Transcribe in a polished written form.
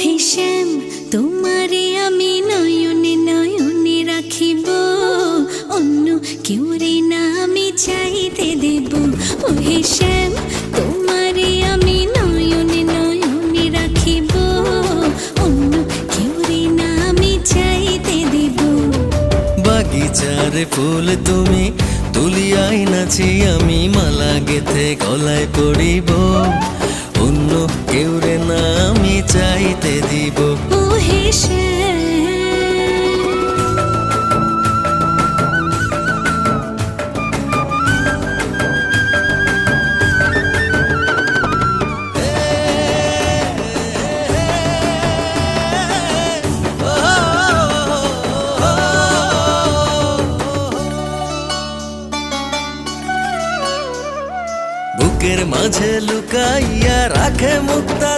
হে শ্যাম, তোমারে আমি নয়নে নয়নে রাখিব, অন্য কেউরে না আমি চাইতে দেব। ও হে শ্যাম, তোমারে আমি নয়নে নয়নে রাখিব, অন্য কেউরে না আমি চাইতে দেব। বাগিচার ফুল তুমি তুলিয়াই নাছি, আমি মালা গেথে গলায় পড়িব, অন্য কেউরে না আমি চাইতে দিব। ও হে শ্যাম, বুকের মাঝে লুকাইয়া রাখে মুক্তা